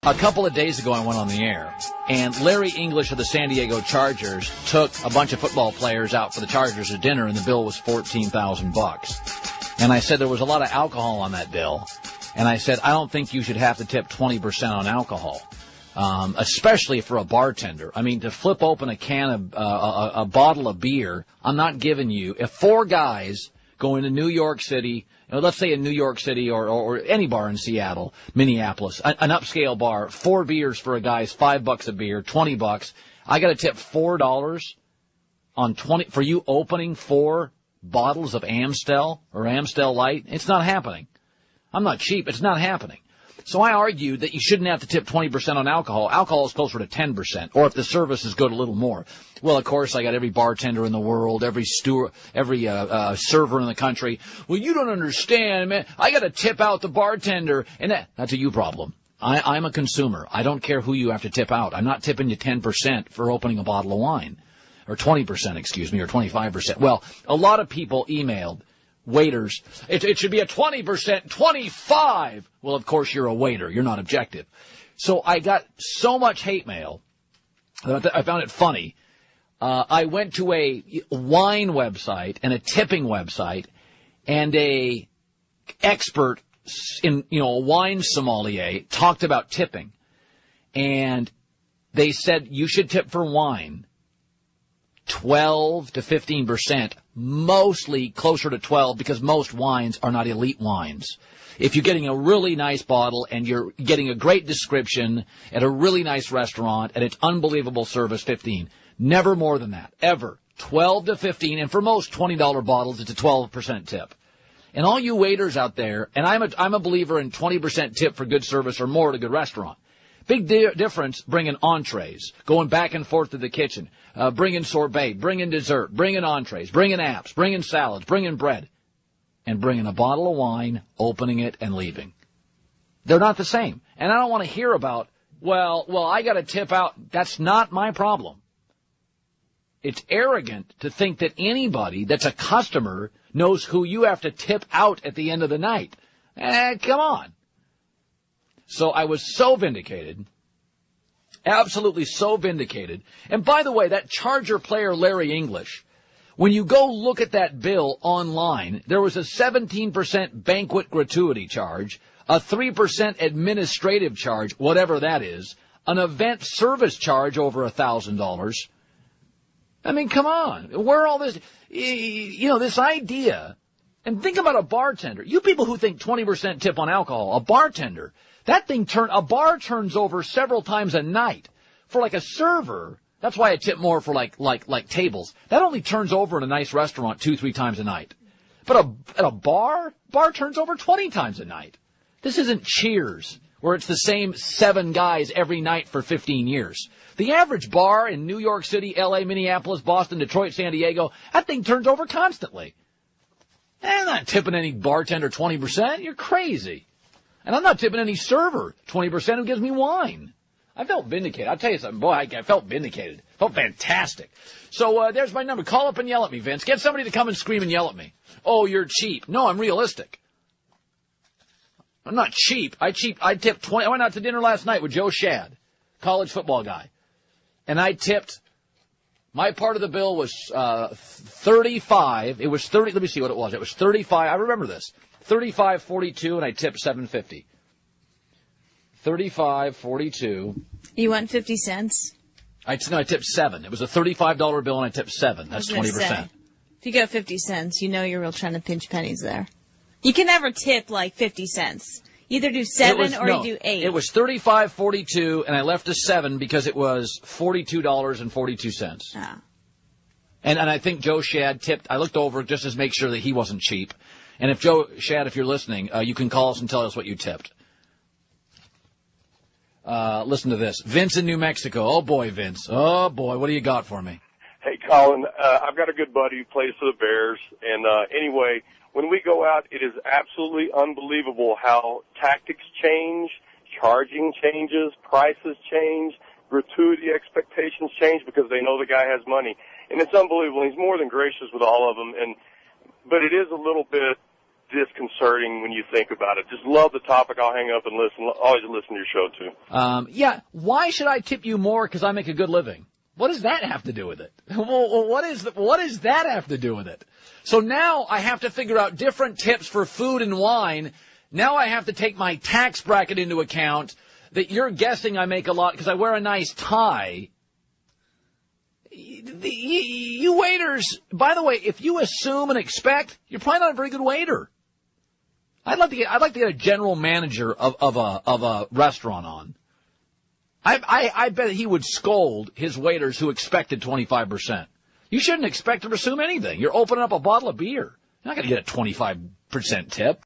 A couple of days ago, I went on the air, and Larry English of the San Diego Chargers took a bunch of football players out for the Chargers at dinner, and the bill was $14,000. And I said there was a lot of alcohol on that bill, and I said, I don't think you should have to tip 20% on alcohol, especially for a bartender. I mean, to flip open a can of a bottle of beer, I'm not giving you. If four guys go into New York City, let's say in New York City or any bar in Seattle, Minneapolis, an upscale bar, 4 beers for a guy's $5 a beer, $20. I got to tip $4 on 20 for you opening 4 bottles of Amstel or Amstel Light. It's not happening. I'm not cheap. It's not happening. So I argued that you shouldn't have to tip 20% on alcohol. Alcohol is closer to 10%, or if the service is good, a little more. Well, of course, I got every bartender in the world, every steward, every server in the country. Well, you don't understand, man. I got to tip out the bartender, and that's a you problem. I'm a consumer. I don't care who you have to tip out. I'm not tipping you 10% for opening a bottle of wine, or 20%, excuse me, or 25%. Well, a lot of people emailed. Waiters, it should be a 20%, 25. Well, of course, you're a waiter. You're not objective. So I got so much hate mail that I found it funny. I went to a wine website and a tipping website, and a expert in, a wine sommelier talked about tipping. And they said you should tip for wine 12 to 15%, mostly closer to 12 because most wines are not elite wines. If you're getting a really nice bottle and you're getting a great description at a really nice restaurant and it's unbelievable service, 15. Never more than that, ever. 12 to 15, and for most $20 bottles, it's a 12% tip. And all you waiters out there, and I'm a believer in 20% tip for good service or more at a good restaurant. Big difference bringing entrees, going back and forth to the kitchen, bringing sorbet, bringing dessert, bringing entrees, bringing apps, bringing salads, bringing bread, and bringing a bottle of wine, opening it, and leaving. They're not the same. And I don't want to hear about, well, I got to tip out. That's not my problem. It's arrogant to think that anybody that's a customer knows who you have to tip out at the end of the night. Come on. So I was so vindicated, absolutely so vindicated. And by the way, that Charger player Larry English, when you go look at that bill online, there was a 17% banquet gratuity charge, a 3% administrative charge, whatever that is, an event service charge over $1,000. I mean, come on. Where all this, this idea, and think about a bartender. You people who think 20% tip on alcohol, a bartender, a bar turns over several times a night. For like a server, that's why I tip more for like tables. That only turns over in a nice restaurant 2-3 times a night. But at a bar turns over 20 times a night. This isn't Cheers, where it's the same 7 guys every night for 15 years. The average bar in New York City, LA, Minneapolis, Boston, Detroit, San Diego, that thing turns over constantly. I'm not tipping any bartender 20%. You're crazy. And I'm not tipping any server 20% who gives me wine. I felt vindicated. I'll tell you something. Boy, I felt vindicated. Felt fantastic. So there's my number. Call up and yell at me, Vince. Get somebody to come and scream and yell at me. Oh, you're cheap. No, I'm realistic. I'm not cheap. I tipped 20. I went out to dinner last night with Joe Shad, college football guy. And I tipped, my part of the bill was 35. It was 30. Let me see what it was. It was 35. I remember this. 35.42, and I tipped $7.50. 35.42. You want 50 cents? I tipped $7. It was a $35 bill, and I tipped $7. That's 20%. If you go 50 cents, you know you're real trying to pinch pennies there. You can never tip like 50 cents. Either do 7 or you do 8. It was 35.42, and I left a 7 because it was $42.42. Ah. And I think Joe Shad tipped. I looked over just to make sure that he wasn't cheap. And if Joe Shad, if you're listening, you can call us and tell us what you tipped. Listen to this. Vince in New Mexico. Oh, boy, Vince. Oh, boy. What do you got for me? Hey, Colin, I've got a good buddy who plays for the Bears. And anyway, when we go out, it is absolutely unbelievable how tactics change, charging changes, prices change, gratuity expectations change because they know the guy has money. And it's unbelievable. He's more than gracious with all of them. But it is a little bit disconcerting when you think about it. Just love the topic. I'll hang up and listen. Always listen to your show, too. Yeah, why should I tip you more because I make a good living? What does that have to do with it? Well, what does that have to do with it? So now I have to figure out different tips for food and wine. Now I have to take my tax bracket into account that you're guessing I make a lot because I wear a nice tie. You waiters, by the way, if you assume and expect, you're probably not a very good waiter. I'd like to get a general manager of a restaurant on. I bet he would scold his waiters who expected 25%. You shouldn't expect them to assume anything. You're opening up a bottle of beer. You're not going to get a 25% tip.